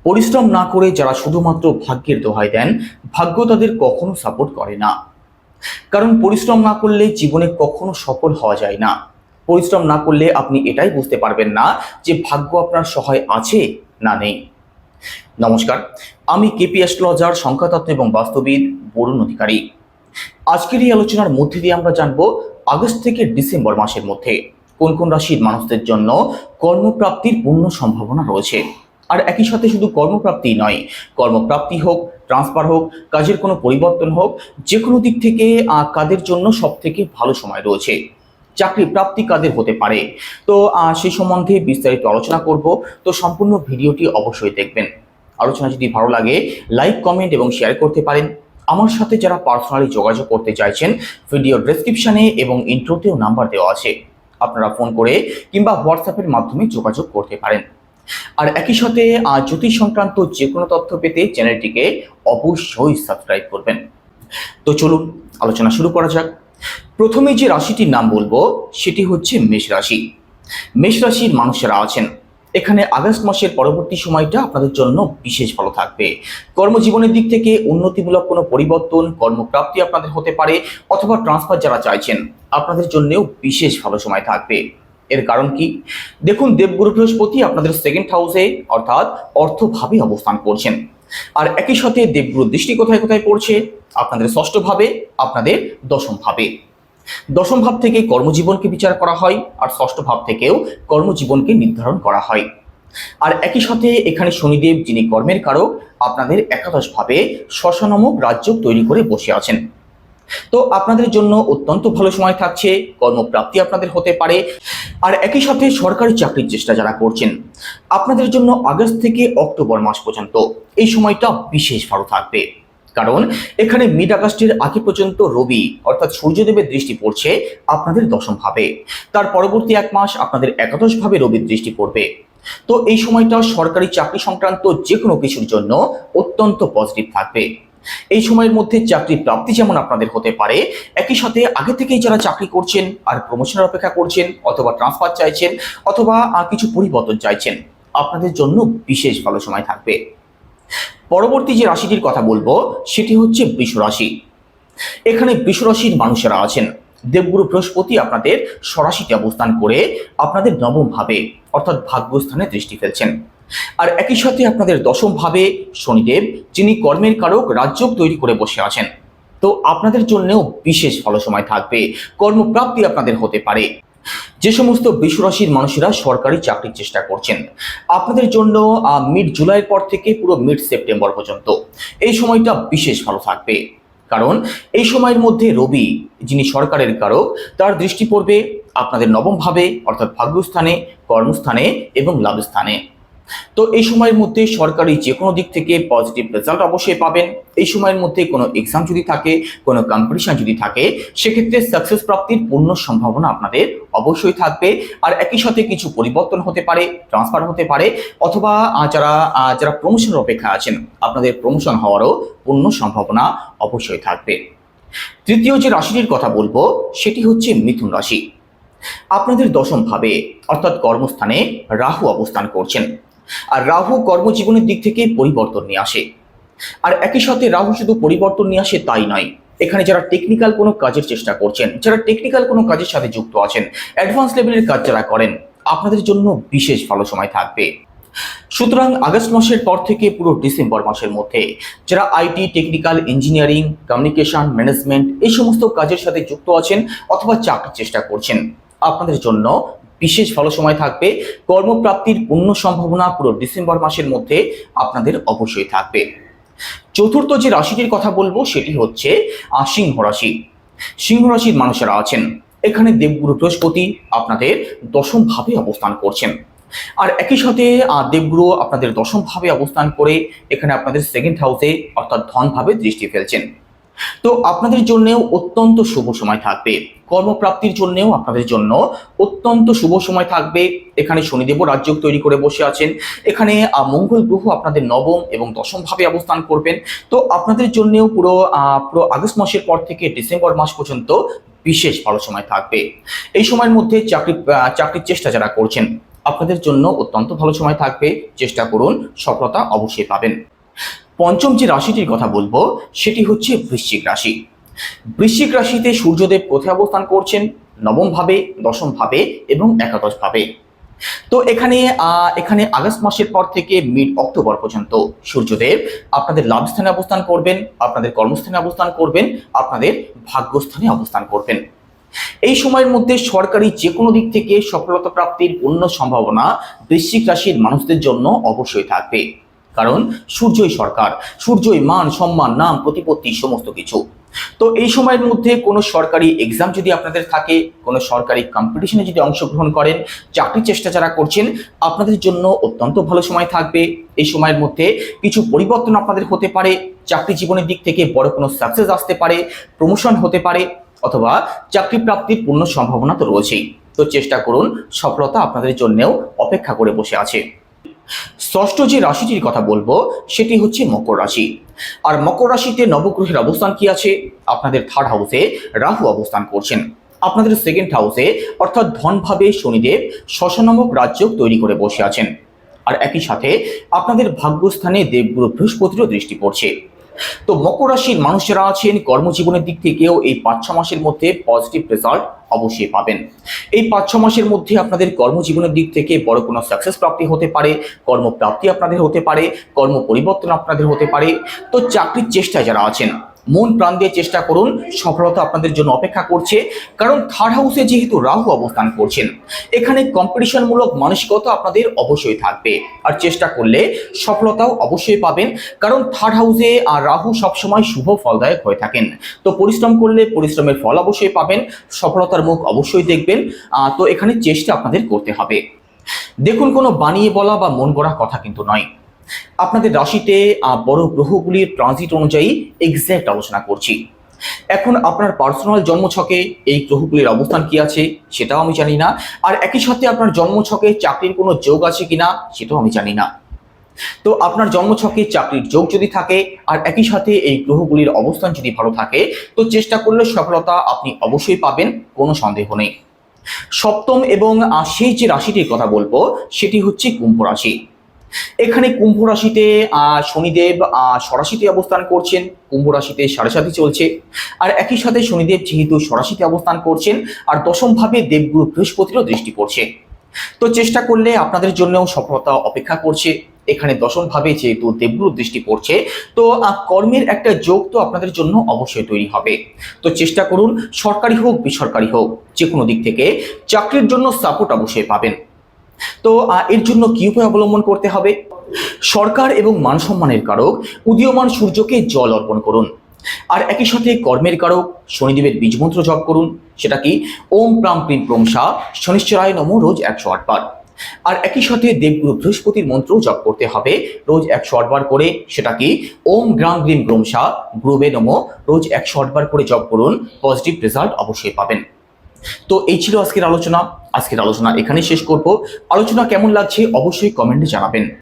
পরিশ্রম না করে যারা শুধুমাত্র ভাগ্যের দোহাই দেন, ভাগ্য তাদের কখনো সাপোর্ট করে না। কারণ পরিশ্রম না করলে জীবনে কখনো সফল হওয়া যায় না। পরিশ্রম না করলে আপনি এটাই বুঝতে পারবেন না যে ভাগ্য আপনার সহায় আছে না নেই। নমস্কার, আমি কেপি অ্যাস্ট্রোলজার, সংখ্যাতত্ত্ব এবং বাস্তুবিদ বরুণ অধিকারী। আজকের এই আলোচনার মধ্যে দিয়ে আমরা জানবো আগস্ট থেকে ডিসেম্বর মাসের মধ্যে কোন কোন রাশির মানুষদের জন্য কর্মপ্রাপ্তির পূর্ণ সম্ভাবনা রয়েছে। আর একই সাথে শুধু কর্মপ্রাপ্তি নয়, কর্মপ্রাপ্তি হোক, ট্রান্সফার হোক, কাজের কোনো পরিবর্তন হোক, যে কোনো দিক থেকে কাদের জন্য সব থেকে ভালো সময় রয়েছে, চাকরি প্রাপ্তি কাদের হতে পারে। তো সেই সম্বন্ধে বিস্তারিত আলোচনা করব। তো সম্পূর্ণ ভিডিওটি অবশ্যই দেখবেন। আলোচনা যদি ভালো লাগে লাইক, কমেন্ট এবং শেয়ার করতে পারেন। আমার সাথে যারা পার্সোনালি যোগাযোগ করতে চাইছেন, ভিডিও ডেসক্রিপশনে এবং ইন্ট্রোতেও নাম্বার দেওয়া আছে, আপনারা ফোন করে কিংবা হোয়াটসঅ্যাপের মাধ্যমে যোগাযোগ করতে পারেন। আর একই সাথে জ্যোতিষ সংক্রান্ত যে কোনো তথ্য পেতে চ্যানেলটিকে অবশ্যই সাবস্ক্রাইব করবেন। তো চলুন আলোচনা শুরু করা যাক। প্রথমে যে রাশিটির নাম বলবো সেটি হচ্ছে মেষ রাশি। মেষ রাশির মানুষেরা আছেন, এখানে আগস্ট মাসের পরবর্তী সময়টা আপনাদের জন্য বিশেষ ভালো থাকবে। কর্মজীবনের দিক থেকে উন্নতিমূলক কোনো পরিবর্তন, কর্মপ্রাপ্তি আপনাদের হতে পারে, অথবা ট্রান্সফার যারা চাইছেন আপনাদের জন্যও বিশেষ ভালো সময় থাকবে। এর কারণ কি? দেখুন, দেবগুরু বৃহস্পতি আপনাদের সেকেন্ড হাউসে অর্থাৎ অর্থভাবে অবস্থান করছেন। আর একই সাথে দেবগুরুর দৃষ্টি কোথায় কোথায় পড়ছে? আপনাদের ষষ্ঠ ভাবে, আপনাদের দশম ভাবে। দশম ভাব থেকে কর্মজীবনকে বিচার করা হয়, আর ষষ্ঠ ভাব থেকেও কর্মজীবনকে নির্ধারণ করা হয়। আর একই সাথে এখানে শনিদেব, যিনি কর্মের কারক, আপনাদের একাদশ ভাবে শশা নামক রাজ্য তৈরি করে বসে আছেন। তো আপনাদের জন্য অত্যন্ত ভালো সময় থাকছে, কর্মপ্রাপ্তি আপনাদের হতে পারে। আর একই সাথে সরকারি চাকরির চেষ্টা যারা করছেন, আপনাদের জন্য আগস্ট থেকে অক্টোবর মাস পর্যন্ত এই সময়টা বিশেষ ভালো থাকবে। কারণ এখানে মিড আগস্টের আগে পর্যন্ত রবি অর্থাৎ সূর্যদেবের দৃষ্টি পড়ছে আপনাদের দশম ভাবে। তার পরবর্তী এক মাস আপনাদের একাদশ ভাবে রবির দৃষ্টি পড়বে। তো এই সময়টা সরকারি চাকরি সংক্রান্ত যে কোনো কিছুর জন্য অত্যন্ত পজিটিভ থাকবে। এই সময়ের মধ্যে চাকরি প্রাপ্তি যেমন আপনাদের হতে পারে, একই সাথে আগে থেকেই যারা চাকরি করছেন আর প্রমোশনের অপেক্ষা করছেন, অথবা ট্রান্সফার চাইছেন, অথবা কিছু পরিবর্তন চাইছেন, আপনাদের জন্য বিশেষ ভালো সময় থাকবে। পরবর্তী যে রাশিটির কথা বলবো সেটি হচ্ছে বৃষ রাশি। এখানে বৃষ রাশির মানুষেরা আছেন, দেবগুরু বৃহস্পতি আপনাদের স্বরাশিতে অবস্থান করে আপনাদের নবম ভাবে অর্থাৎ ভাগ্যস্থানে দৃষ্টি ফেলছেন। আর একই সাথে আপনাদের দশম ভাবে শনিদেব, যিনি কর্মের কারক, রাজযোগ তৈরি করে বসে আছেন। তো আপনাদের জন্যও বিশেষ ভালো সময় থাকবে, কর্মপ্রাপ্তি আপনাদের হতে পারে। যে সমস্ত বৃষ রাশির মানুষেরা সরকারি চাকরির চেষ্টা করছেন, আপনাদের জন্য মিড জুলাইয়ের পর থেকে পুরো মিড সেপ্টেম্বর পর্যন্ত এই সময়টা বিশেষ ভালো থাকবে। কারণ এই সময়ের মধ্যে রবি, যিনি সরকারের কারক, তার দৃষ্টি পড়বে আপনাদের নবম ভাবে অর্থাৎ ভাগ্যস্থানে, কর্মস্থানে এবং লাভস্থানে। তো এই সময়ের মধ্যে সরকারি যে কোনো দিক থেকে পজিটিভ রেজাল্ট অবশ্যই পাবেন। এই সময়ের মধ্যে কোনো এক্সাম যদি থাকে, কোনো কম্পিটিশন যদি থাকে, সেক্ষেত্রে সাকসেস প্রাপ্তির পূর্ণ সম্ভাবনা আপনাদের অবশ্যই থাকবে। আর একই সাথে কিছু পরিবর্তন হতে পারে, ট্রান্সফার হতে পারে, অথবা যারা প্রমোশনের অপেক্ষা আছেন, আপনাদের প্রমোশন হওয়ারও পূর্ণ সম্ভাবনা অবশ্যই থাকবে। তৃতীয় যে রাশিটির কথা বলবো সেটি হচ্ছে মিথুন রাশি। আপনাদের দশম ভাবে অর্থাৎ কর্মস্থানে রাহু অবস্থান করছেন। আর রাহু কর্মজীবনের দিক থেকে পরিবর্তন নিয়ে আসে। আর একই সাথে রাহু শুধু পরিবর্তন নিয়ে আসে তাই নয়, এখানে যারা টেকনিক্যাল কোনো কাজের চেষ্টা করছেন, যারা টেকনিক্যাল কোনো কাজের সাথে যুক্ত আছেন, অ্যাডভান্স লেভেলের কাজ যারা করেন, আপনাদের জন্য বিশেষ ভালো সময় থাকবে। সুতরাং আগস্ট মাসের পর থেকে পুরো ডিসেম্বর মাসের মধ্যে যারা IT, technical, engineering, communication, management এই সমস্ত কাজের সাথে যুক্ত আছেন অথবা চাকরির চেষ্টা করছেন, আপনাদের জন্য বিশেষ ভালো সময় থাকবে। কর্মপ্রাপ্তির পূর্ণ সম্ভাবনা পুরো ডিসেম্বর মাসের মধ্যে আপনাদের অবশ্যই থাকবে। চতুর্থ যে রাশিটির কথা বলবো সেটি হচ্ছে সিংহ রাশি। সিংহ রাশির মানুষেরা আছেন, এখানে দেবগুরু বৃহস্পতি আপনাদের দশম ভাবে অবস্থান করছেন। আর একই সাথে দেবগুরু আপনাদের দশম ভাবে অবস্থান করে এখানে আপনাদের সেকেন্ড হাউসে অর্থাৎ ধন ভাবে দৃষ্টি ফেলছেন। তো আপনাদের জন্যও অত্যন্ত শুভ সময় থাকবে। কর্মপ্রাপ্তির জন্যও আপনাদের জন্য অত্যন্ত শুভ সময় থাকবে। এখানে শনিদেব রাজযোগ তৈরি করে বসে আছেন। এখানে মঙ্গল গ্রহ আপনাদের নবম এবং দশম ভাবে অবস্থান করবেন। তো আপনাদের জন্যও পুরো আগস্ট মাসের পর থেকে ডিসেম্বর মাস পর্যন্ত বিশেষ ভালো সময় থাকবে। এই সময়ের মধ্যে চাকরির চেষ্টা যারা করছেন, আপনাদের জন্য অত্যন্ত ভালো সময় থাকবে, চেষ্টা করুন, সফলতা অবশ্যই পাবেন। পঞ্চম যে রাশিটির কথা বলবো সেটি হচ্ছে বৃশ্চিক রাশি। বৃশ্চিক রাশিতে সূর্যদেব কোথায় অবস্থান করছেন? নবম ভাবে, দশম ভাবে এবং একাদশ ভাবে। তো এখানে আগস্ট মাসের পর থেকে মিড অক্টোবর পর্যন্ত সূর্যদেব আপনাদের লাভস্থানে অবস্থান করবেন, আপনাদের কর্মস্থানে অবস্থান করবেন, আপনাদের ভাগ্যস্থানে অবস্থান করবেন। এই সময়ের মধ্যে সরকারি যে কোনো দিক থেকে সফলতা প্রাপ্তির পূর্ণ সম্ভাবনা বৃশ্চিক রাশির মানুষদের জন্য অবশ্যই থাকবে। কারণ সূর্যই সরকার, সূর্যই মান, সম্মান, নাম, প্রতিপত্তি, সমস্ত কিছু। তো এই সময়ের মধ্যে কোনো সরকারি এক্সাম যদি আপনাদের থাকে, কোনো সরকারি কম্পিটিশনে যদি অংশগ্রহণ করেন, চাকরির চেষ্টা যারা করছেন, আপনাদের জন্য অত্যন্ত ভালো সময় থাকবে। এই সময়ের মধ্যে কিছু পরিবর্তন আপনাদের হতে পারে, চাকরি জীবনের দিক থেকে বড় কোনো সাকসেস আসতে পারে, প্রমোশন হতে পারে, অথবা চাকরি প্রাপ্তির পূর্ণ সম্ভাবনা তো রয়েছেই। তো চেষ্টা করুন, সফলতা আপনাদের জন্যও অপেক্ষা করে বসে আছে। ষষ্ঠ যে রাশিটির কথা বলবো সেটি হচ্ছে মকর রাশি। আর মকর রাশিতে নবগ্রহের অবস্থান কি আছে? আপনাদের থার্ড হাউসে রাহু অবস্থান করছেন, আপনাদের সেকেন্ড হাউসে অর্থাৎ ধনভাবে শনিদেব শশা নামক রাজযোগ তৈরি করে বসে আছেন। আর একই সাথে আপনাদের ভাগ্যস্থানে দেবগুরু বৃহস্পতিরও দৃষ্টি পড়ছে। তো মকর রাশির মানুষেরা আছেন, কর্মজীবনের দিক থেকেও এই 5-6 মাসের মধ্যে পজিটিভ রেজাল্ট অবশ্যই পাবেন। এই 5-6 মাসের মধ্যে আপনাদের কর্মজীবনের দিক থেকে বড় কোনো সাকসেস প্রাপ্তি হতে পারে, কর্মপ্রাপ্তি আপনাদের হতে পারে, কর্ম পরিবর্তন আপনাদের হতে পারে। তো চাকরির চেষ্টায় যারা আছেন, মন প্রাণ দিয়ে চেষ্টা করুন, সফলতা আপনাদের জন্য অপেক্ষা করছে। কারণ থার্ড হাউসে যেহেতু রাহু অবস্থান করছেন, এখানে কম্পিটিশনমূলক মানসিকতা আপনাদের অবশ্যই থাকবে, আর চেষ্টা করলে সফলতাও অবশ্যই পাবেন। কারণ থার্ড হাউসে আর রাহু সবসময় শুভ ফলদায়ক হয়ে থাকেন। তো পরিশ্রম করলে পরিশ্রমের ফল অবশ্যই পাবেন, সফলতার মুখ অবশ্যই দেখবেন। তো এখানে চেষ্টা আপনাদের করতে হবে। দেখুন, কোনো বানিয়ে বলা বা মন গড়া কথা কিন্তু নয়। আপনাদের রাশিতে বড় গ্রহগুলির ট্রানজিট অনুযায়ী এক্স্যাক্ট আলোচনা করছি। এখন আপনার পার্সোনাল জন্মছকে এই গ্রহগুলির অবস্থান কি আছে সেটাও আমি জানি না, আর একই সাথে আপনার জন্মছকে চাকরির কোনো যোগ আছে কিনা সেটাও আমি জানি না। তো আপনার জন্মছকে চাকরির যোগ যদি থাকে আর একই সাথে এই গ্রহগুলির অবস্থান যদি ভালো থাকে, তো চেষ্টা করলে সফলতা আপনি অবশ্যই পাবেন, কোনো সন্দেহ নেই। সপ্তম এবং সেই যে রাশিটির কথা বলবো সেটি হচ্ছে কুম্ভ রাশি। এখানে কুম্ভ রাশিতে শনিদেব ষড়াশিতে অবস্থান করছেন, কুম্ভ রাশিতে 7.5 চলছে। আর একই সাথে শনিদেব যেহেতু ষড়াশিতে অবস্থান করছেন, আর দশম ভাবে দেবগুরু বৃহস্পতিরও দৃষ্টি পড়ছে। তো চেষ্টা করলে আপনাদের জন্যও সফলতা অপেক্ষা করছে। এখানে দশম ভাবে যেহেতু দেবগুরু দৃষ্টি পড়ছে, তো কর্মের একটা যোগ তো আপনাদের জন্য অবশ্যই তৈরি হবে। তো চেষ্টা করুন, সরকারি হোক বেসরকারি হোক, যে কোনো দিক থেকে চাকরির জন্য সাপোর্ট অবশ্যই পাবেন। তো এর জন্য কি উপায় অবলম্বন করতে হবে? সরকার এবং মান সম্মানের কারক উদীয়মান সূর্যকে জল অর্পণ করুন। আর একই সাথে কর্মের কারক শনিদেবের বীজমন্ত্র জপ করুন। সেটা কি? ওম প্রাম প্রিম প্রম সা শনিশ্চরায় নমঃ, রোজ 108 বার। আর একই সাথে দেবগুরু বৃহস্পতির মন্ত্র জপ করতে হবে রোজ 108 বার করে। সেটা কি? ওম গ্রাম গ্রিম গ্রোম সা গুরুবে নমঃ, রোজ 108 বার করে জপ করুন, পজিটিভ রেজাল্ট অবশ্যই পাবেন। তো এই ছিল আজকের আলোচনা। আজকের আলোচনা এখানেই শেষ করব। আলোচনা কেমন লাগছে অবশ্যই কমেন্টে জানাবেন।